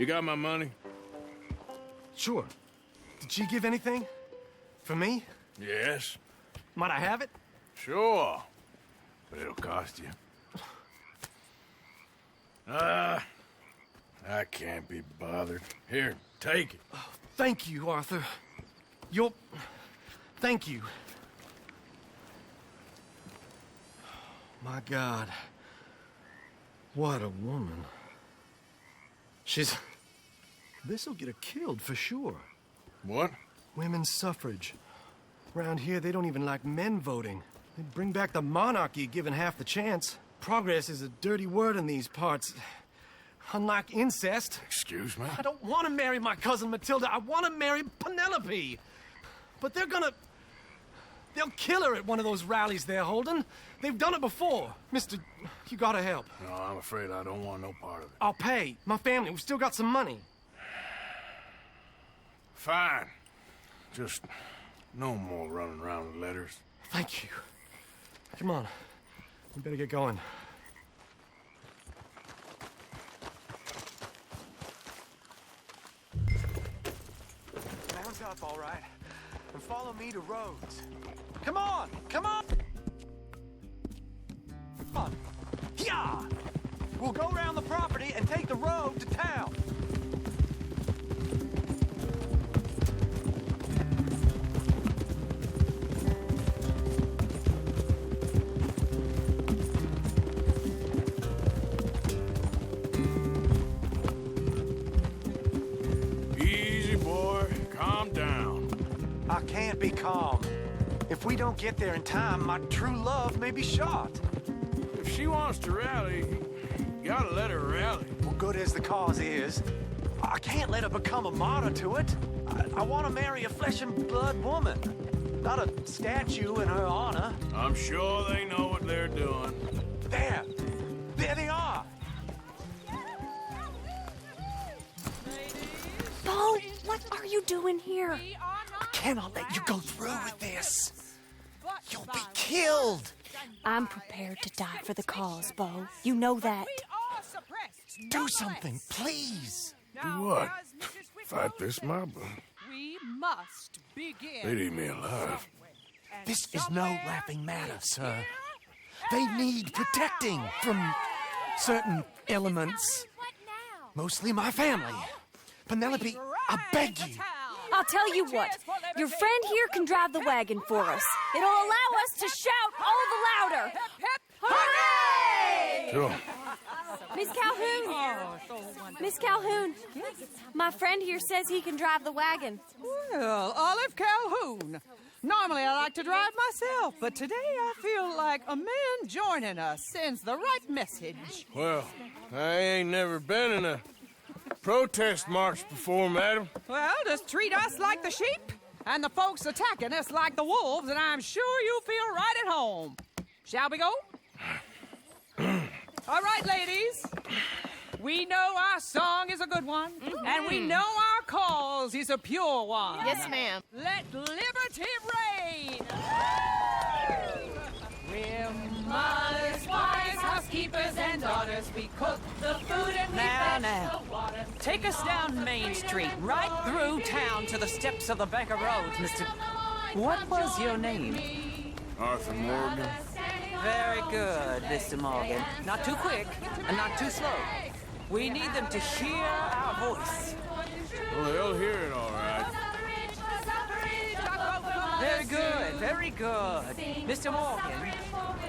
You got my money? Sure. Did she give anything? For me? Yes. Might I have it? Sure. But it'll cost you. I can't be bothered. Here, take it. Oh, thank you, Arthur. Thank you. My God. What a woman. This'll get her killed for sure. What? Women's suffrage. Around here, they don't even like men voting. They'd bring back the monarchy given half the chance. Progress is a dirty word in these parts. Unlike incest. Excuse me? I don't want to marry my cousin Matilda. I want to marry Penelope. But they'll kill her at one of those rallies they're holding. They've done it before. Mister, you gotta help. No, I'm afraid I don't want no part of it. I'll pay. My family, we've still got some money. Fine. Just no more running around with letters. Thank you. Come on. We better get going. Round up, all right. And follow me to Rhodes. Come on! Come on! Come on. Yeah! We'll go around the property and take the road to town. Easy, boy. Calm down. I can't be calm. If we don't get there in time, my true love may be shot. If she wants to rally, you gotta let her rally. Well, good as the cause is, I can't let her become a martyr to it. I want to marry a flesh and blood woman, not a statue in her honor. I'm sure they know what they're doing. There they are. Bo, what are you doing here? I cannot let you go through with this. You'll be killed. I'm prepared to die for the cause, Bo. You know that. Do something, please. Do what? Fight this mob? We must begin. They'd eat me alive. This is no laughing matter, sir. They need protecting from certain elements. Mostly my family. Penelope, I beg you. I'll tell you what. Your friend here can drive the wagon for us. It'll allow us to shout all the louder. Hooray! Sure. Miss Calhoun. Miss Calhoun. My friend here says he can drive the wagon. Well, Olive Calhoun. Normally I like to drive myself, but today I feel like a man joining us sends the right message. Well, I ain't never been in a protest march before, madam. Well, just treat us like the sheep, and the folks attacking us like the wolves, and I'm sure you'll feel right at home. Shall we go? All right, ladies. We know our song is a good one, and we know our cause is a pure one. Yes, ma'am. Let liberty reign! We're mothers, wives, housekeepers, and daughters. We cook the food and we fetch the water. Take us down Main Street, right through town to the steps of the Becker Road, Mr. What was your name? Arthur Morgan. Very good, Mr. Morgan. Not too quick, and not too slow. We need them to hear our voice. Well, they'll hear it all right. Very good, very good. Mr. Morgan,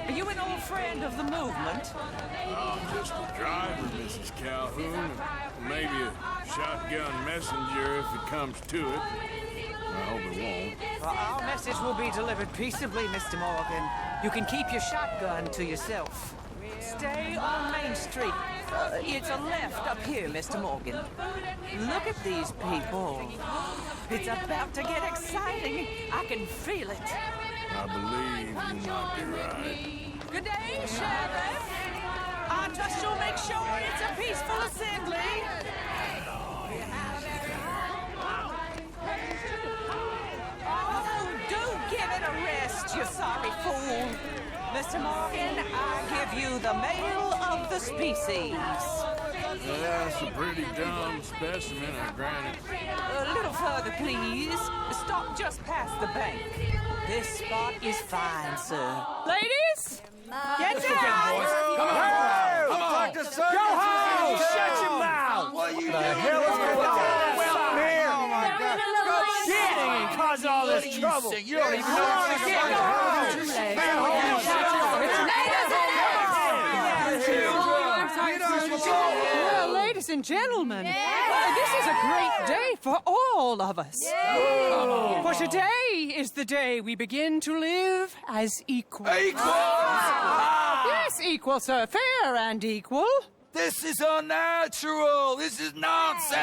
are you an old friend of the movement? I'm just a driver, Mrs. Calhoun, and maybe a shotgun messenger if it comes to it. I hope it won't. Well, our message will be delivered peaceably, Mr. Morgan. You can keep your shotgun to yourself. Stay on Main Street. It's a left up here, Mr. Morgan. Look at these people. It's about to get exciting. I can feel it. I believe you might be right. Good day, Sheriff. I trust you'll make sure it's a peaceful assembly. Oh, do give it a rest, you sorry fool. Mr. Morgan, I give you the male of the species. Yeah, that's a pretty dumb specimen, I grant it. A little further, please. Stop just past the bank. This spot is fine, sir. Ladies, get down! Come on! Go home! Shut your mouth! What you the hell is going on? Well, here! Oh my God! Go shitting and causing all this trouble! You don't even know what to get! Go home! Well, ladies and gentlemen, this is a great day for all of us. For today is the day we begin to live as equals. Yes, equal, sir. Fair and equal. This is unnatural! This is nonsense!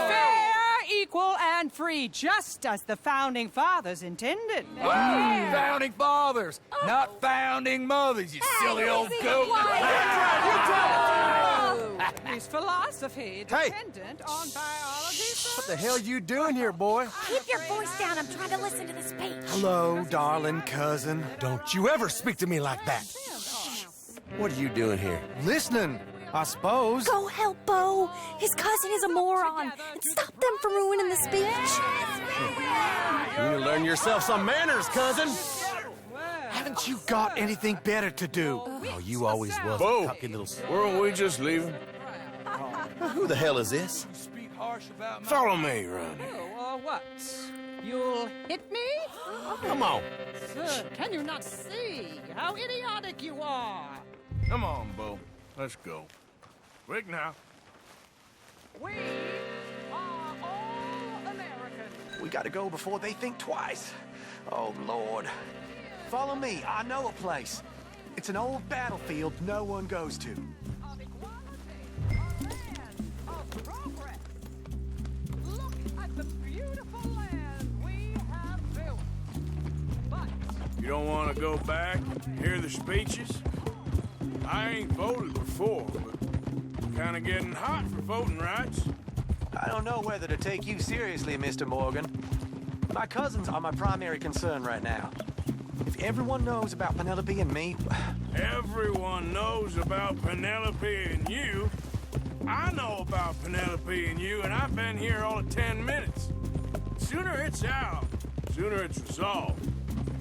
Fair, equal, and free, just as the Founding Fathers intended. Founding fathers, not founding mothers, you silly old goat! His philosophy dependent on biology. What the hell you doing here, boy? Keep your voice down. I'm trying to listen to the speech. Hello, darling cousin. Don't you ever speak to me like that. What are you doing here? Listening, I suppose. Go help Bo. His cousin is a moron. And stop them from ruining the speech. You need to learn yourself some manners, cousin. Haven't you got anything better to do? Oh, you always was Bo, a cocky little... weren't we just leaving? Who the hell is this? Follow me, Ronnie. What? You'll hit me? Come on. Sir, can you not see how idiotic you are? Come on, Bo. Let's go. Quick now. We are all Americans. We gotta go before they think twice. Oh, Lord. Follow me. I know a place. It's an old battlefield no one goes to. Of equality, of land, of progress. Look at the beautiful land we have built. But You don't want to go back and hear the speeches? I ain't voted before, but I'm kind of getting hot for voting rights. I don't know whether to take you seriously, Mr. Morgan. My cousins are my primary concern right now. If everyone knows about Penelope and me... Everyone knows about Penelope and you. I know about Penelope and you, and I've been here all of 10 minutes. Sooner it's out, sooner it's resolved.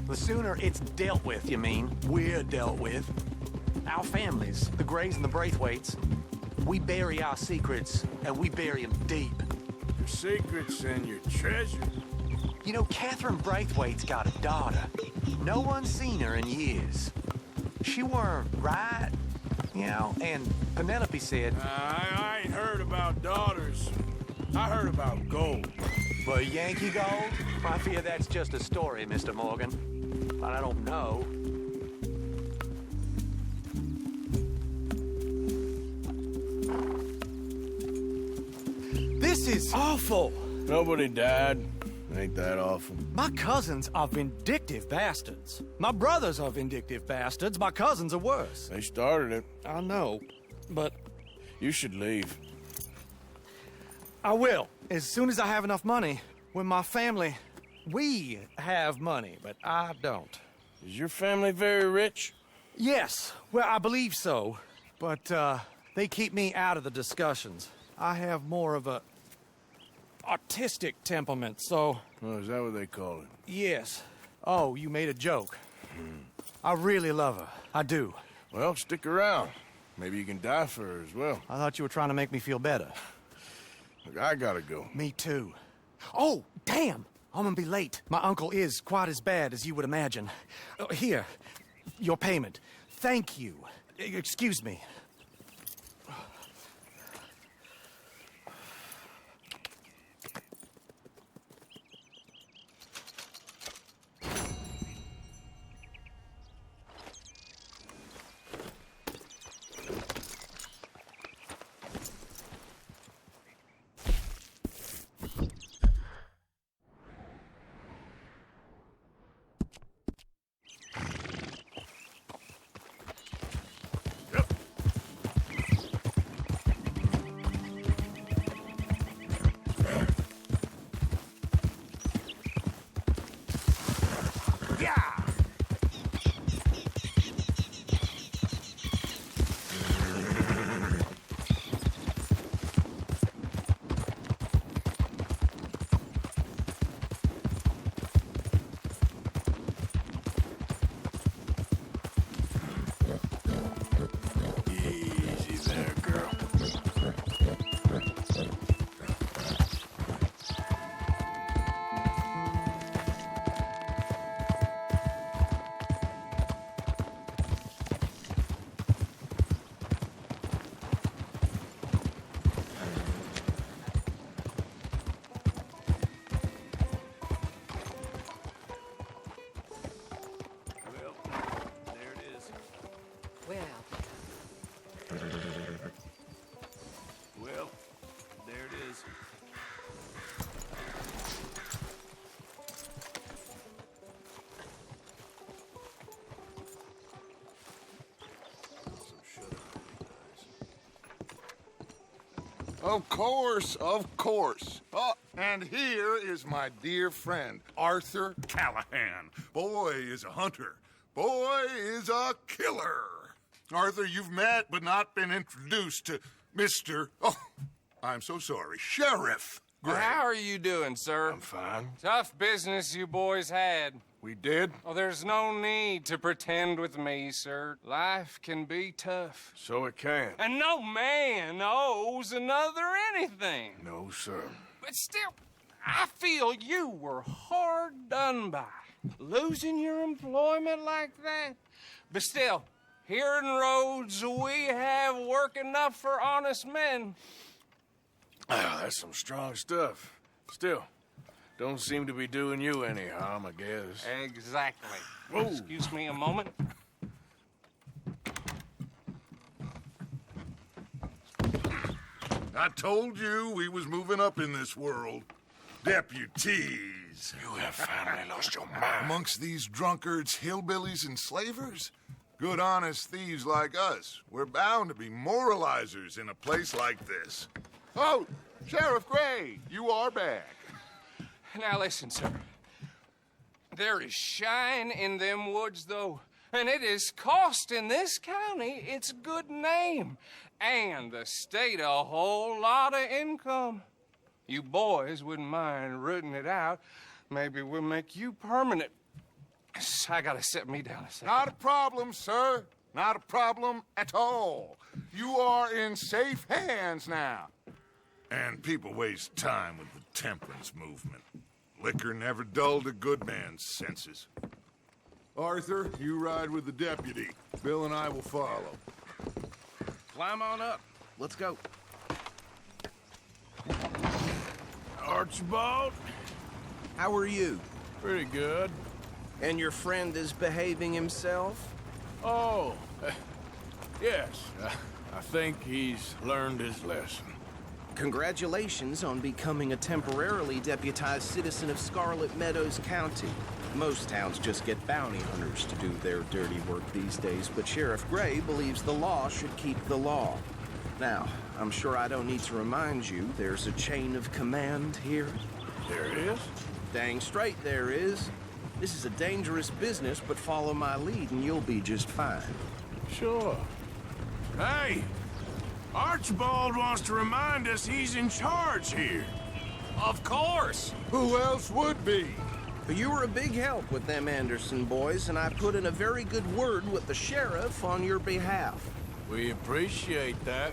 The sooner it's dealt with, you mean? We're dealt with. Our families, the Grays and the Braithwaites, we bury our secrets, and we bury them deep. Your secrets and your treasure. You know, Catherine Braithwaite's got a daughter. No one's seen her in years. She weren't right, you know, and Penelope said... I ain't heard about daughters. I heard about gold. But Yankee gold? I fear that's just a story, Mr. Morgan. But I don't know. This is awful. Nobody died. Ain't that awful? My cousins are vindictive bastards. My brothers are vindictive bastards. My cousins are worse. They started it. I know, but You should leave. I will. As soon as I have enough money. When my family... We have money, but I don't. Is your family very rich? Yes, well, I believe so. But, they keep me out of the discussions. I have more of a... artistic temperament, so... Oh, is that what they call it? Yes. Oh, you made a joke. I really love her. I do. Well, stick around. Maybe you can die for her as well. I thought you were trying to make me feel better. Look, I gotta go. Me too. Oh, damn! I'm gonna be late. My uncle is quite as bad as you would imagine. Here, your payment. Thank you. Excuse me. Of course, of course. Oh, and here is my dear friend, Arthur Callahan. Boy is a hunter. Boy is a killer. Arthur, you've met but not been introduced to Mr. Oh, I'm so sorry, Sheriff Gray. How are you doing, sir? I'm fine. Tough business you boys had. We did? Oh, there's no need to pretend with me, sir. Life can be tough. So it can. And no man owes another anything. No, sir. But still, I feel you were hard done by. Losing your employment like that. But still, here in Rhodes, we have work enough for honest men. Ah, that's some strong stuff. Still, don't seem to be doing you any harm, I guess. Exactly. Whoa. Excuse me a moment. I told you we was moving up in this world. Deputies. You have finally lost your mind. Amongst these drunkards, hillbillies, and slavers? Good, honest thieves like us. We're bound to be moralizers in a place like this. Oh, Sheriff Gray, you are back. Now listen, sir. There is shine in them woods, though, and it is costing this county its good name and the state a whole lot of income. You boys wouldn't mind rooting it out. Maybe we'll make you permanent. I gotta set me down a second. Not a problem, sir. Not a problem at all. You are in safe hands now. And people waste time with the temperance movement. Liquor never dulled a good man's senses. Arthur, you ride with the deputy. Bill and I will follow. Climb on up. Let's go. Archibald? How are you? Pretty good. And your friend is behaving himself? Oh, yes. I think he's learned his lesson. Congratulations on becoming a temporarily deputized citizen of Scarlet Meadows County. Most towns just get bounty hunters to do their dirty work these days, but Sheriff Gray believes the law should keep the law. Now, I'm sure I don't need to remind you there's a chain of command here. There is? Dang straight there is. This is a dangerous business, but follow my lead and you'll be just fine. Sure. Hey! Archibald wants to remind us he's in charge here. Of course. Who else would be? But you were a big help with them Anderson boys, and I put in a very good word with the sheriff on your behalf. We appreciate that.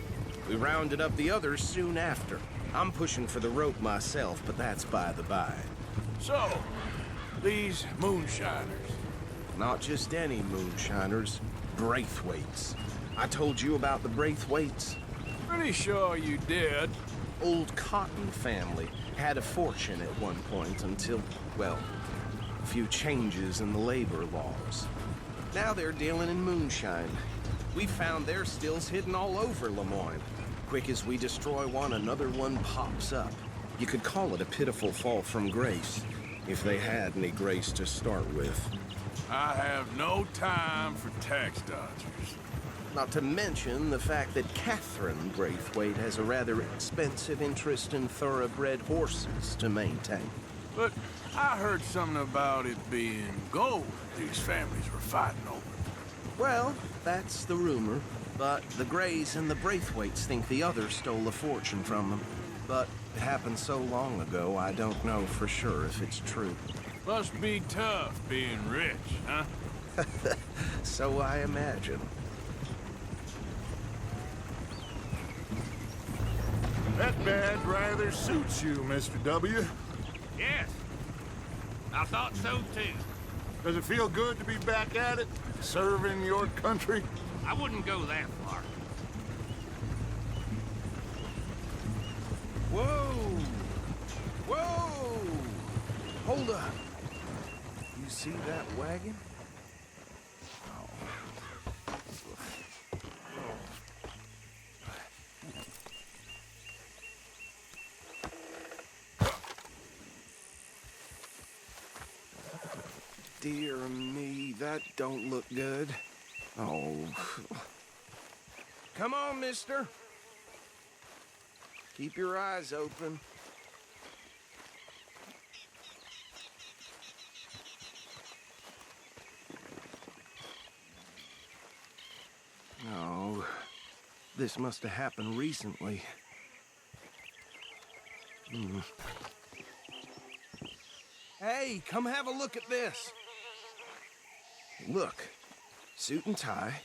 We rounded up the others soon after. I'm pushing for the rope myself, but that's by the by. So, these moonshiners. Not just any moonshiners, Braithwaites. I told you about the Braithwaites. Pretty sure you did. Old Cotton family had a fortune at one point until, well, a few changes in the labor laws. Now they're dealing in moonshine. We found their stills hidden all over Lemoyne. Quick as we destroy one, another one pops up. You could call it a pitiful fall from grace, if they had any grace to start with. I have no time for tax dodgers. Not to mention the fact that Catherine Braithwaite has a rather expensive interest in thoroughbred horses to maintain. But I heard something about it being gold these families were fighting over. Well, that's the rumor. But the Grays and the Braithwaites think the others stole a fortune from them. But it happened so long ago, I don't know for sure if it's true. Must be tough being rich, huh? So I imagine. That badge rather suits you, Mr. W. Yes. I thought so, too. Does it feel good to be back at it, serving your country? I wouldn't go that far. Whoa! Whoa! Hold up. You see that wagon? Dear me, that don't look good. Oh. Come on, mister. Keep your eyes open. No, this must have happened recently. Hey, come have a look at this. Look, suit and tie,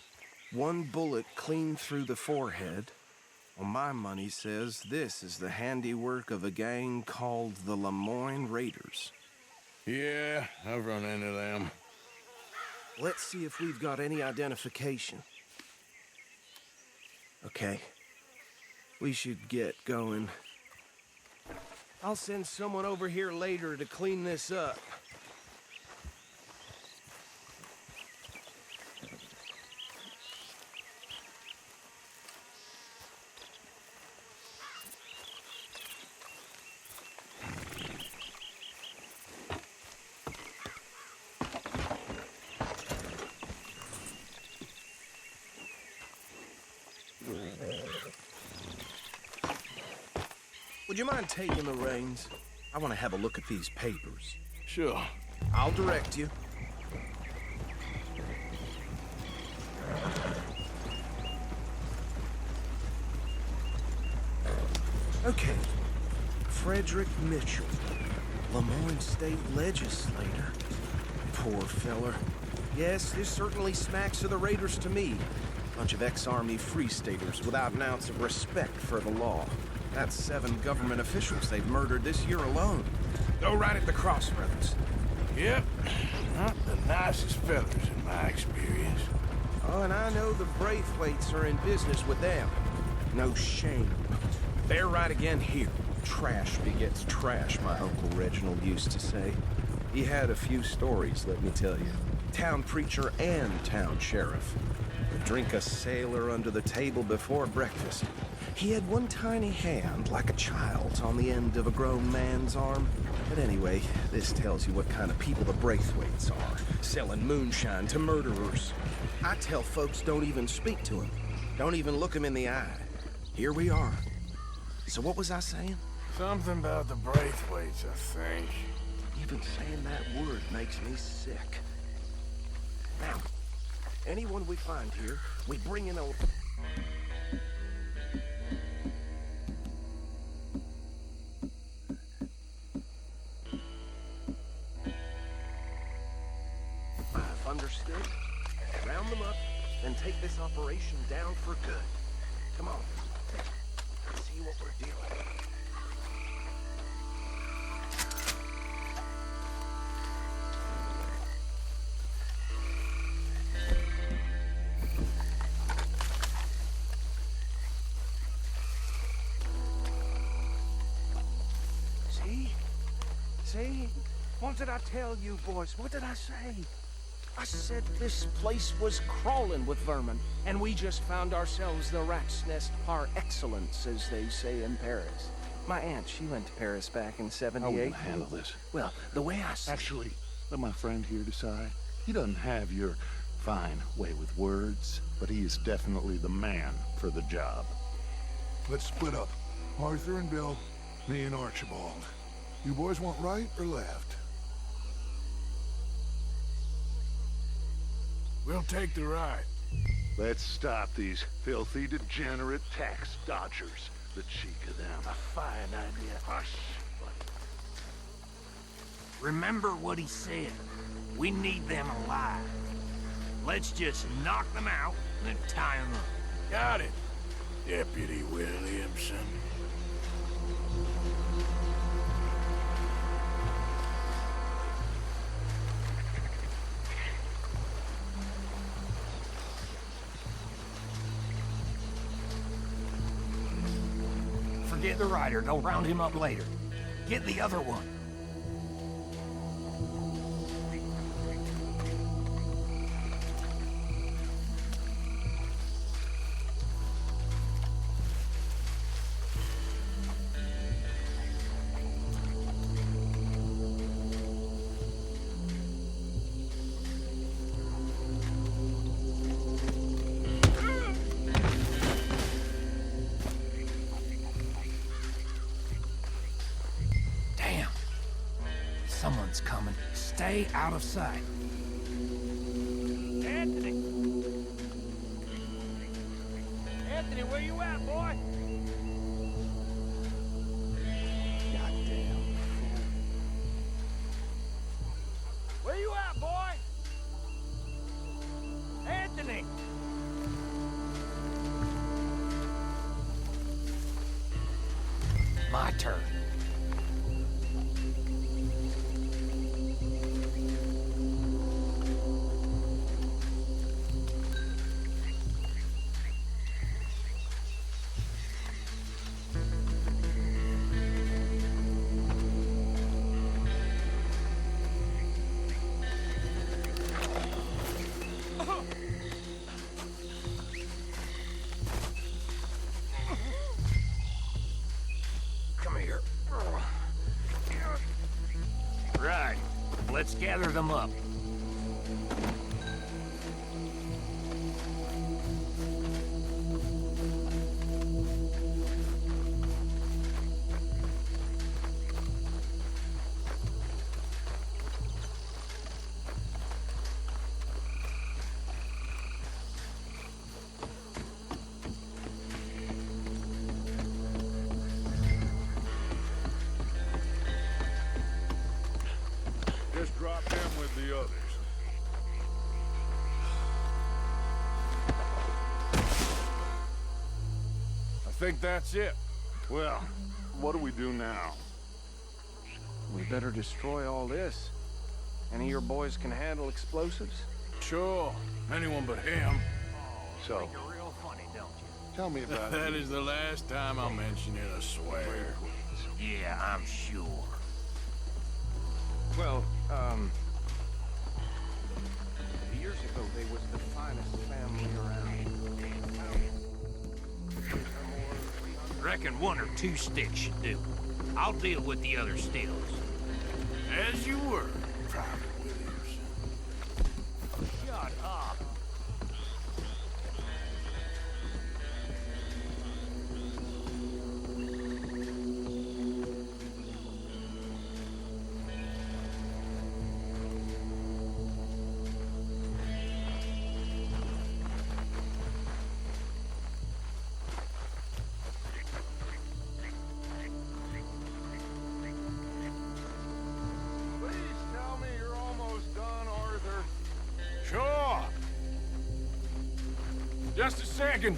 one bullet clean through the forehead. Well, my money says this is the handiwork of a gang called the Lemoyne Raiders. Yeah, I've run into them. Let's see if we've got any identification. Okay, we should get going. I'll send someone over here later to clean this up. Would you mind taking the reins? I want to have a look at these papers. Sure. I'll direct you. Okay. Frederick Mitchell, Lemoyne State Legislator. Poor feller. Yes, this certainly smacks of the Raiders to me. Bunch of ex-Army Free Staters without an ounce of respect for the law. That's 7 government officials they've murdered this year alone. Go right at the crossroads. Yep. Not the nicest fellas in my experience. Oh, and I know the Braithwaites are in business with them. No shame. They're right again here. Trash begets trash, my Uncle Reginald used to say. He had a few stories, let me tell you. Town preacher and town sheriff. Would drink a sailor under the table before breakfast. He had one tiny hand, like a child's, on the end of a grown man's arm. But anyway, this tells you what kind of people the Braithwaites are, selling moonshine to murderers. I tell folks don't even speak to him. Don't even look him in the eye. Here we are. So what was I saying? Something about the Braithwaites, I think. Even saying that word makes me sick. Now, anyone we find here, we bring in a... I've understood. Round them up, and take this operation down for good. Come on. Let's see what we're dealing with. See? What did I tell you, boys? What did I say? I said this place was crawling with vermin, and we just found ourselves the rat's nest par excellence, as they say in Paris. My aunt, she went to Paris back in '78. How are we gonna handle this? Well, the way I see... Actually, let my friend here decide. He doesn't have your fine way with words, but he is definitely the man for the job. Let's split up. Arthur and Bill, me and Archibald. You boys want right or left? We'll take the right. Let's stop these filthy, degenerate tax dodgers. The cheek of them. A fine idea. Hush. Remember what he said. We need them alive. Let's just knock them out and then tie them up. Got it, Deputy Williamson. Forget the rider. Don't round him up later. Get the other one. Someone's coming. Stay out of sight. Anthony! Anthony, where you at, boy? Goddamn. Where you at, boy? Anthony! My turn. Right. Let's gather them up. Just drop them with the others. I think that's it. Well, what do we do now? We better destroy all this. Any of your boys can handle explosives? Sure. Anyone but him. So, Think you're real funny, don't you? tell me about That it. is the last time I'll mention it, I swear. Yeah, I'm sure. Well, years ago they was the finest family around. Reckon one or two sticks should do. I'll deal with the other stills. As you were, Private Williams. Shut up. Please tell me you're almost done, Arthur. Sure. Just a second.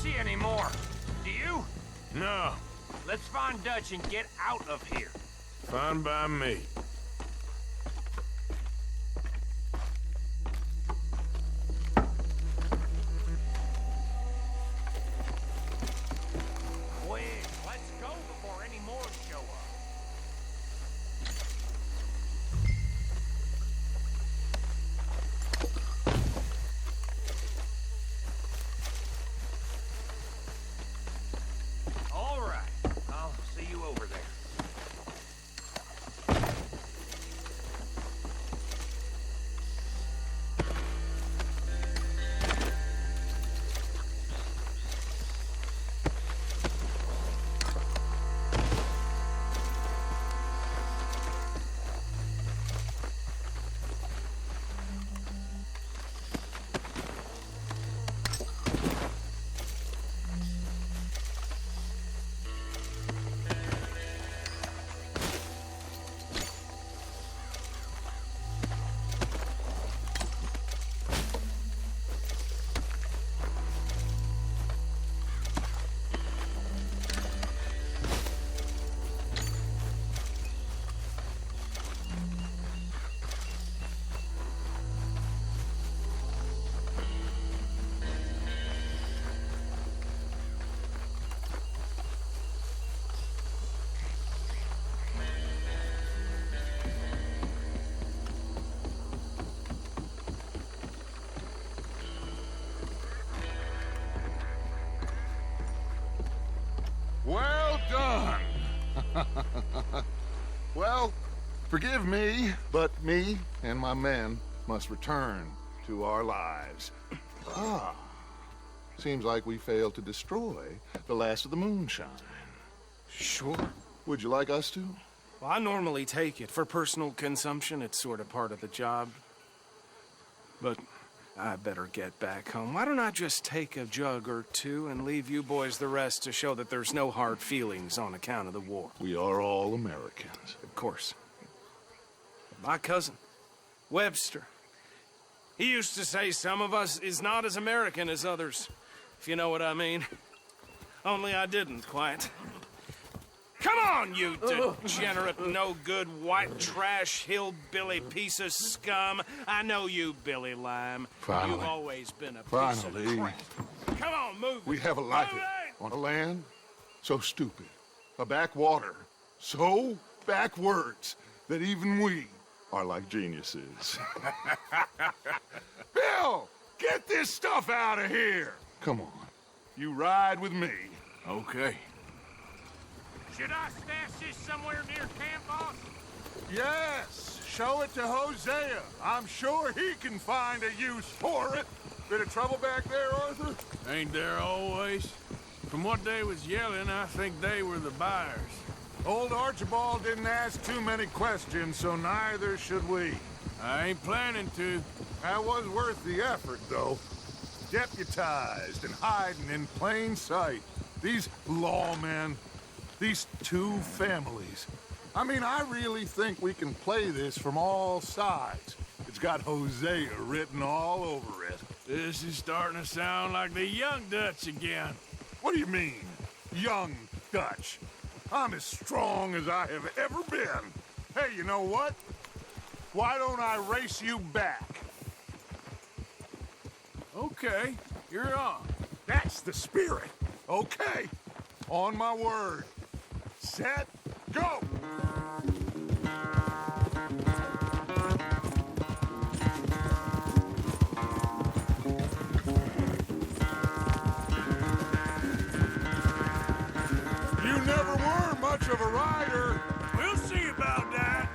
see any more. Do you? No, Let's find Dutch and get out of here. fine by me. Quick, let's go before any more show up. All right, I'll see you over there. Well done. Well, forgive me, but me and my men must return to our lives. Ah, seems like we failed to destroy the last of the moonshine. Sure. Would you like us to? Well, I normally take it. For personal consumption, it's sort of part of the job. But I better get back home. Why don't I just take a jug or two and leave you boys the rest to show that there's no hard feelings on account of the war? We are all Americans. Of course. My cousin, Webster, he used to say some of us is not as American as others, if you know what I mean. Only I didn't quite. Come on, you degenerate, no-good, white trash, hillbilly piece of scum. I know you, Billy Lime. Finally. You've always been a piece of crap. Come on, move. We have a life on a land so stupid, a backwater so backwards that even we are like geniuses. Bill, get this stuff out of here. Come on, you ride with me. Okay. Should I stash this somewhere near camp, boss? Yes, show it to Hosea. I'm sure he can find a use for it. Bit of trouble back there, Arthur? Ain't there always? From what they was yelling, I think they were the buyers. Old Archibald didn't ask too many questions, so neither should we. I ain't planning to. That was worth the effort, though. Deputized and hiding in plain sight. These lawmen, these two families. I mean, I really think we can play this from all sides. It's got Hosea written all over it. This is starting to sound like the young Dutch again. What do you mean, young Dutch? I'm as strong as I have ever been. Hey, you know what? Why don't I race you back? Okay, you're on. That's the spirit. Okay, on my word. Set, go! You never were much of a rider. We'll see about that.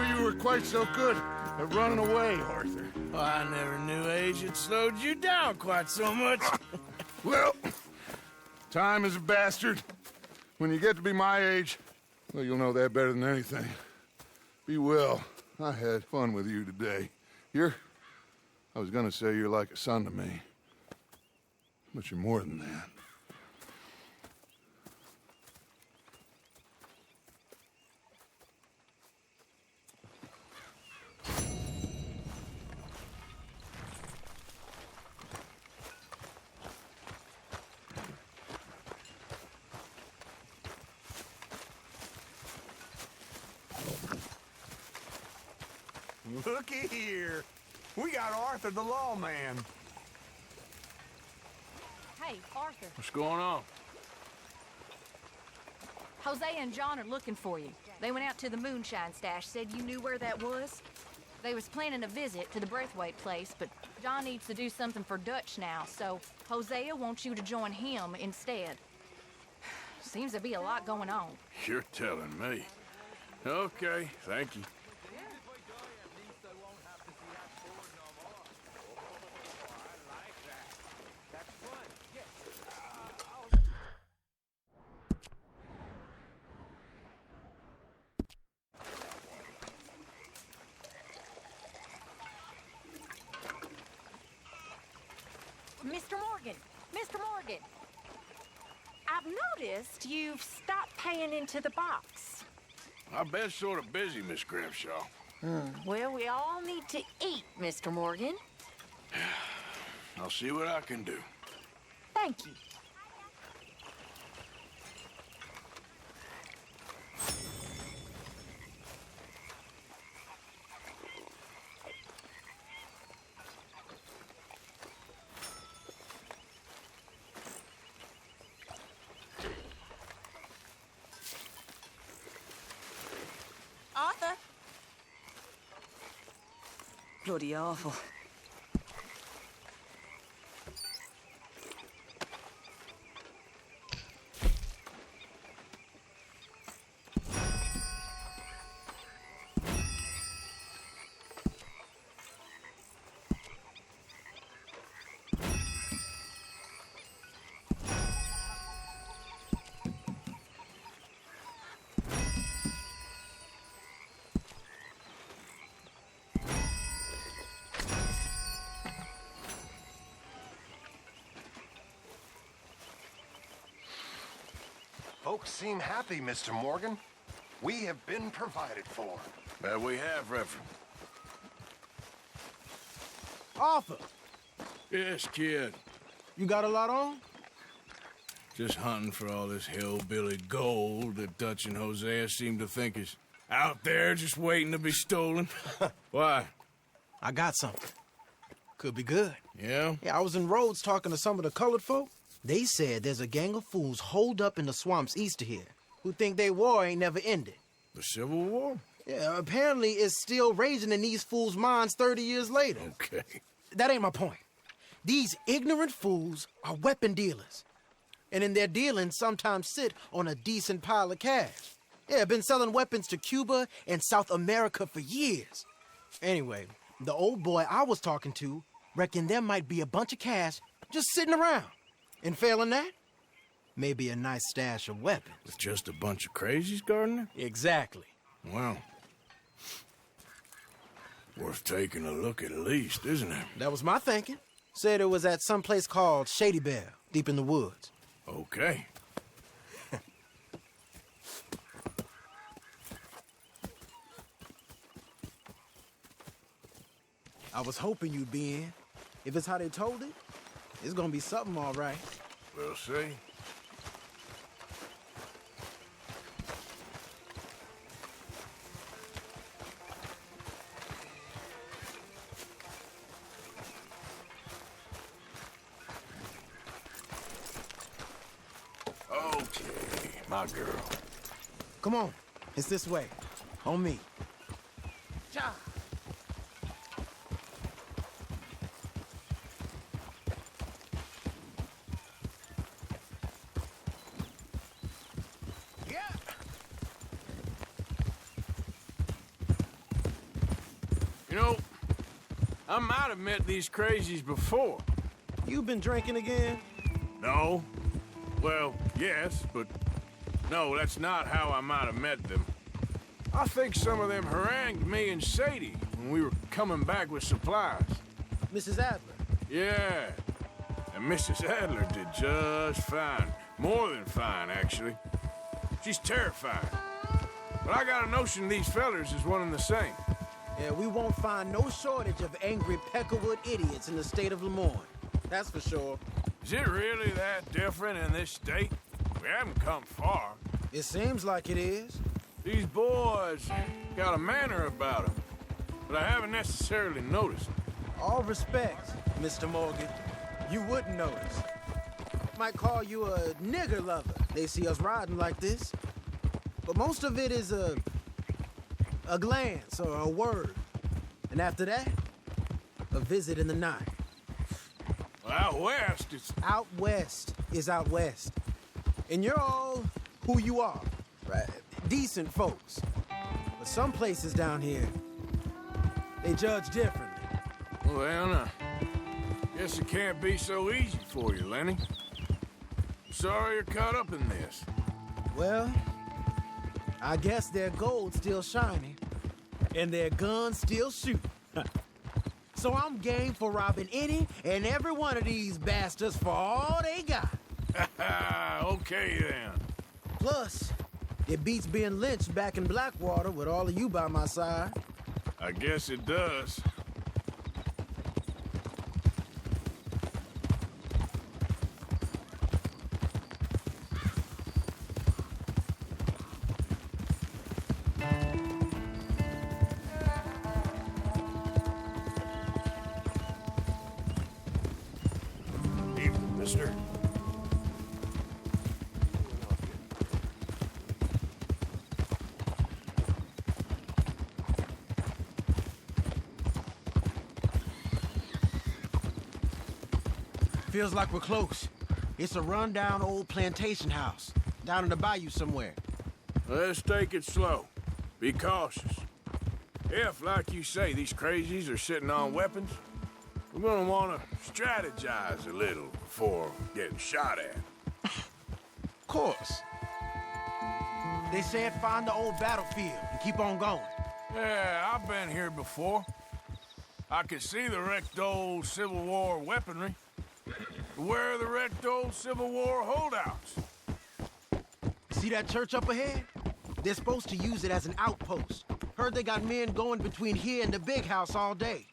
you were quite so good at running away, Arthur. Well, I never knew age had slowed you down quite so much. Well, time is a bastard. When you get to be my age, well, you'll know that better than anything. Be well. I had fun with you today. I was gonna say you're like a son to me. But you're more than that. Looky here. We got Arthur the lawman. Hey, Arthur. What's going on? Jose and John are looking for you. They went out to the moonshine stash, said you knew where that was. They was planning a visit to the Braithwaite place, but John needs to do something for Dutch now, so Hosea wants you to join him instead. Seems to be a lot going on. You're telling me. Okay, thank you. Mr. Morgan! Mr. Morgan! I've noticed you've stopped paying into the box. I've been sort of busy, Miss Grimshaw. Well, we all need to eat, Mr. Morgan. I'll see what I can do. Thank you. Arthur? Bloody awful. Folks seem happy, Mr. Morgan. We have been provided for. That we have, Reverend. Arthur, Yes, kid. you got a lot on? Just hunting for all this hillbilly gold that Dutch and Hosea seem to think is out there just waiting to be stolen. Why? I got something. Could be good. Yeah? Yeah, I was in Rhodes talking to some of the colored folk. They said there's a gang of fools holed up in the swamps east of here who think their war ain't never ended. The Civil War? Yeah, apparently it's still raging in these fools' minds 30 years later. Okay. That ain't my point. These ignorant fools are weapon dealers. And in their dealing sometimes sit on a decent pile of cash. Yeah, been selling weapons to Cuba and South America for years. Anyway, the old boy I was talking to reckoned there might be a bunch of cash just sitting around. And failing that, maybe a nice stash of weapons. With just a bunch of crazies, Gardner? Exactly. Well, worth taking a look at least, isn't it? That was my thinking. Said it was at some place called Shady Bell, deep in the woods. Okay. I was hoping you'd be in. If it's how they told it, it's gonna be something all right. We'll see. Okay, my girl. Come on, it's this way. On me. John. You know, I might have met these crazies before. You been drinking again? No. Well, yes, but no, that's not how I might have met them. I think some of them harangued me and Sadie when we were coming back with supplies. Mrs. Adler? Yeah. And Mrs. Adler did just fine. More than fine, actually. She's terrifying. But I got a notion these fellers is one and the same. Yeah, we won't find no shortage of angry Peckerwood idiots in the state of Lemoyne. That's for sure. Is it really that different in this state? We haven't come far. It seems like it is. These boys got a manner about them, but I haven't necessarily noticed. All respect, Mr. Morgan. You wouldn't notice. Might call you a nigger lover. They see us riding like this. But most of it is a glance or a word. And after that, a visit in the night. Well, out west, it's... Out west is out west. And you're all who you are, right? Decent folks. But some places down here, they judge differently. Well, guess it can't be so easy for you, Lenny. Sorry you're caught up in this. Well, I guess their gold's still shining, and their guns still shoot. So I'm game for robbing any and every one of these bastards for all they got. Okay, then. Plus, it beats being lynched back in Blackwater with all of you by my side. I guess it does. Mister. Feels like we're close. It's a rundown old plantation house, down in the bayou somewhere. Let's take it slow. Be cautious. If, like you say, these crazies are sitting on weapons, we're gonna want to strategize a little before getting shot at. Of course. They said find the old battlefield and keep on going. Yeah, I've been here before. I can see the wrecked old Civil War weaponry. Where are the wrecked old Civil War holdouts? See that church up ahead? They're supposed to use it as an outpost. Heard they got men going between here and the big house all day.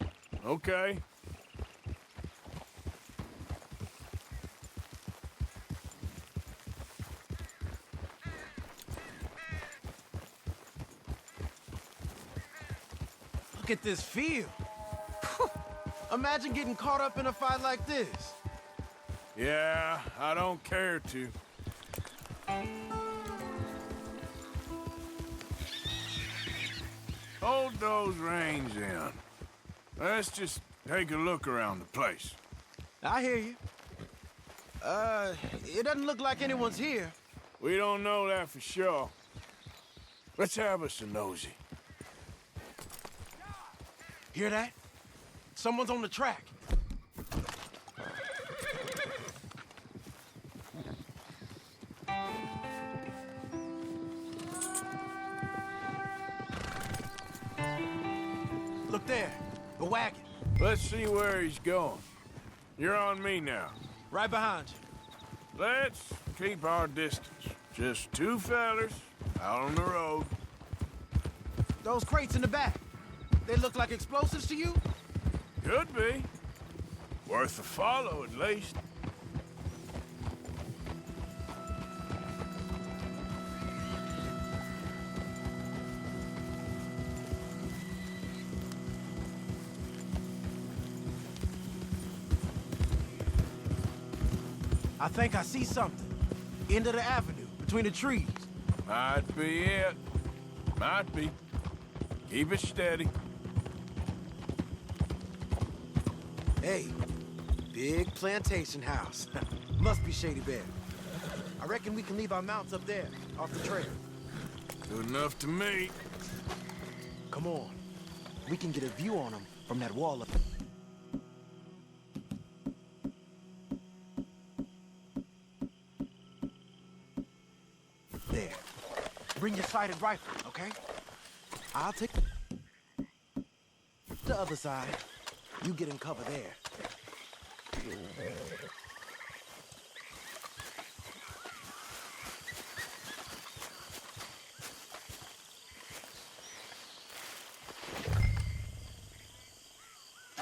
Okay. Look at this field. Imagine getting caught up in a fight like this. Yeah, I don't care to. Hold those reins in. Let's just take a look around the place. I hear you. It doesn't look like anyone's here. We don't know that for sure. Let's have us a nosy. Hear that? Someone's on the track. Look there, the wagon. Let's see where he's going. You're on me now. Right behind you. Let's keep our distance. Just two fellers out on the road. Those crates in the back, they look like explosives to you? Could be. Worth a follow, at least. I think I see something. End of the avenue, between the trees. Might be it. Might be. Keep it steady. Hey, big plantation house. Must be Shady Bear. I reckon we can leave our mounts up there, off the trail. Good enough to me. Come on. We can get a view on them from that wall up. There. Bring your sighted rifle, okay? I'll take the other side. You get in cover there.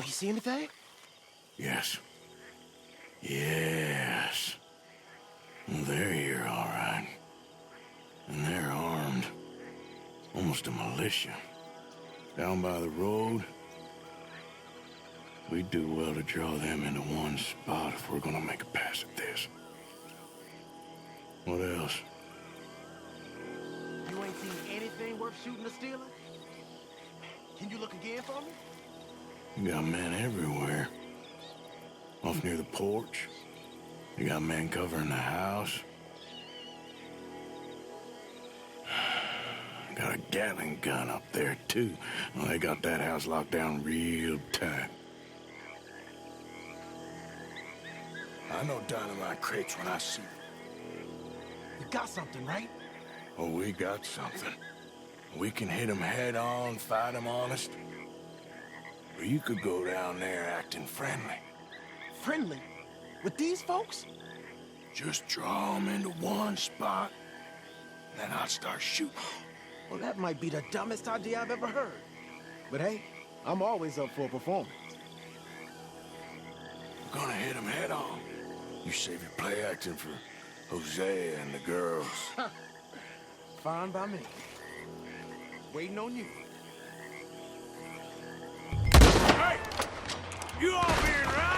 You see anything? Yes. Yes. They're here, all right. And they're armed. Almost a militia. Down by the road. We'd do well to draw them into one spot if we're gonna make a pass at this. What else? You ain't seen anything worth shooting or stealing? Can you look again for me? You got men everywhere. Off near the porch. You got men covering the house. Got a Gatling gun up there, too. Well, they got that house locked down real tight. I know dynamite crates when I see them. You got something, right? Oh, we got something. We can hit them head on, fight them honest. Or you could go down there acting friendly. Friendly? With these folks? Just draw them into one spot, then I'll start shooting. Well, that might be the dumbest idea I've ever heard. But hey, I'm always up for a performance. We're gonna hit them head on. You save your play acting for Jose and the girls. Fine by me. Waiting on you. Hey! You all being right!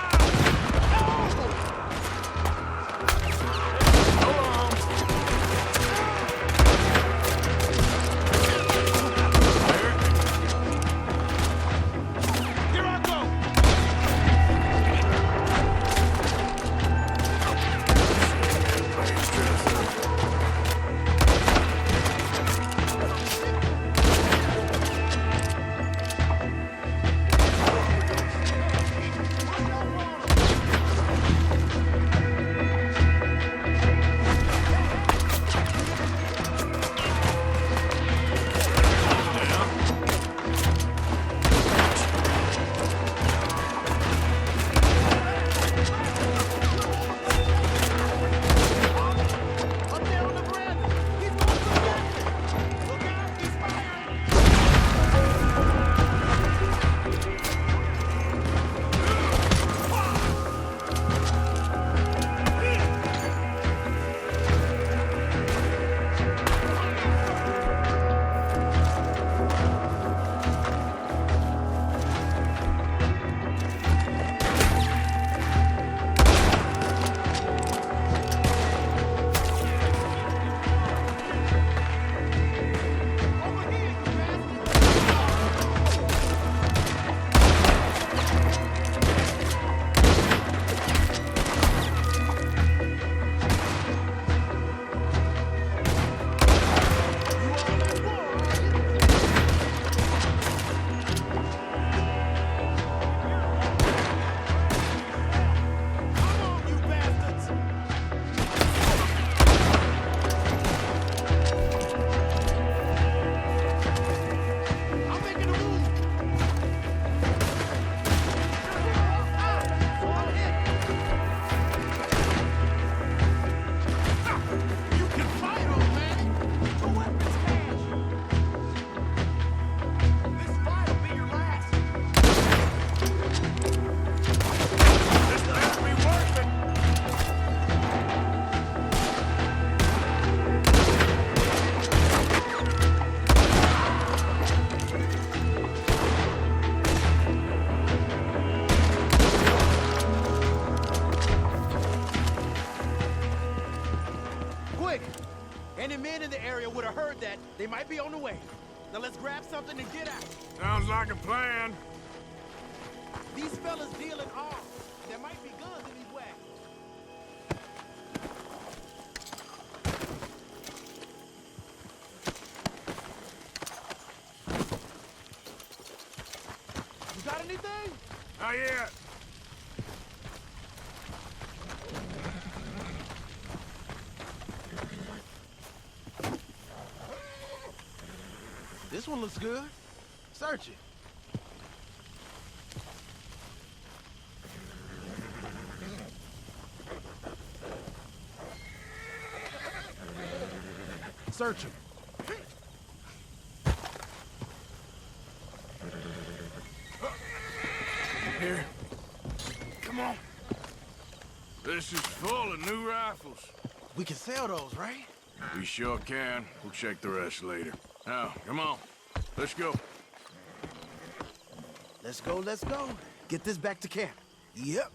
Any men in the area would have heard that. They might be on the way. Now let's grab something and get out. Sounds like a plan. These fellas deal in arms. There might be guns in these wagons. got anything? Not yet. This one looks good. Search it. Search him. Here. Come on. This is full of new rifles. We can sell those, right? We sure can. We'll check the rest later. Now, come on. Let's go. Let's go, let's go. Get this back to camp. Yep.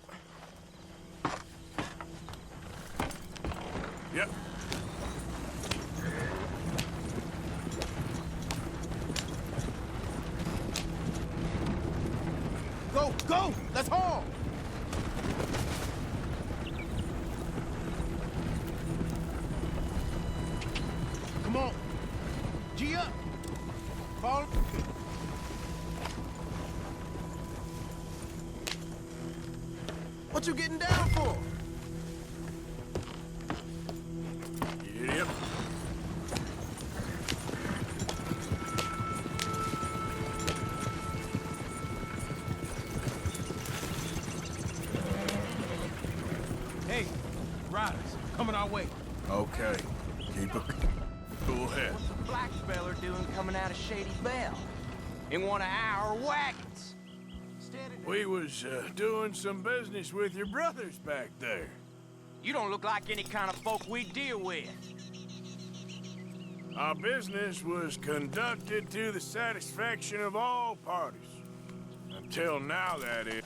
Yep. Go, go! Let's haul! Come on. G up. Fall. What you getting down for? Yep. Hey, riders, coming our way. Okay. Keep it cool head. What's the black feller doing coming out of Shady Belle? In one of our wagons? We was doing some business with your brothers back there. You don't look like any kind of folk we deal with. Our business was conducted to the satisfaction of all parties. Until now, that is.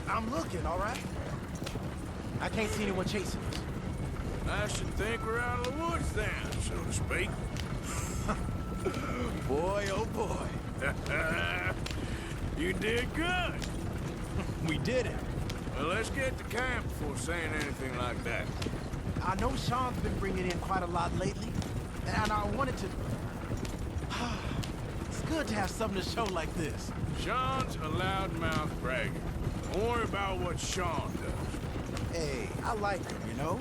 I'm looking, all right? I can't see anyone chasing us. I should think we're out of the woods then, so to speak. Boy, oh boy. You did good. We did it. Well, let's get to camp before saying anything like that. I know Sean's been bringing in quite a lot lately, and I wanted to... It's good to have something to show like this. Sean's a loudmouth bragger. Don't worry about what Sean does. Hey, I like him, you know?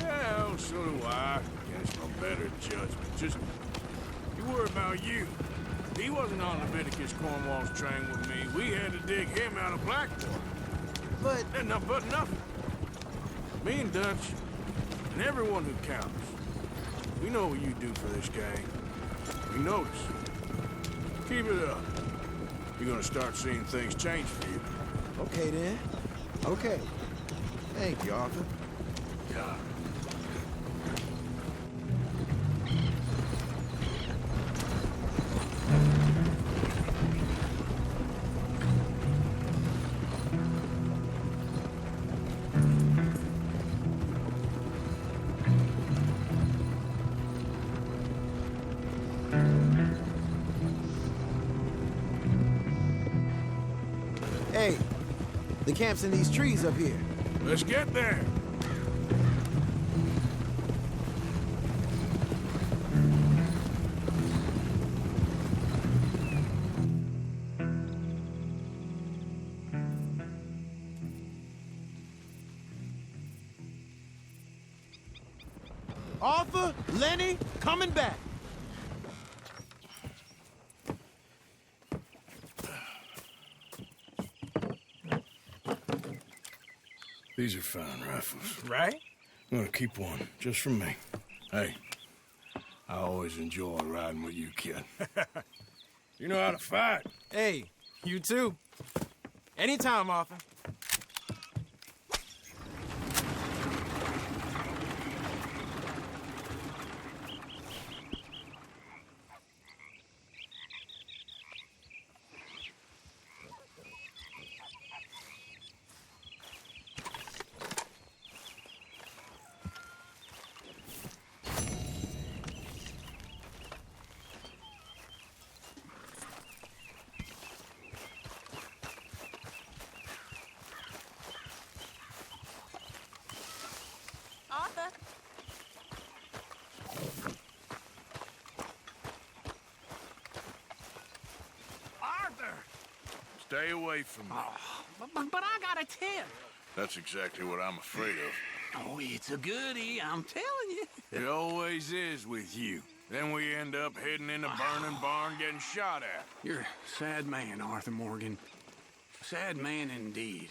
Yeah, well, so do I. Against my better judgment. Just, you worry about you. He wasn't on Leviticus Cornwall's train with me. We had to dig him out of Blackwater. But... And not but nothing. Me and Dutch, and everyone who counts, we know what you do for this gang. We notice. Keep it up. You're gonna start seeing things change for you. Okay, then. Okay. Thank you, Arthur. Yeah. Hey, the camp's in these trees up here. Let's get there. Arthur, Lenny, coming back. These are fine rifles. Right? I'm gonna keep one, just for me. Hey, I always enjoy riding with you, kid. You know how to fight. Hey, you too. Anytime, Arthur. Stay away from me. But I got a tip. That's exactly what I'm afraid of. Oh, it's a goodie, I'm telling you. It always is with you. Then we end up heading in a burning barn getting shot at. You're a sad man, Arthur Morgan. Sad man indeed.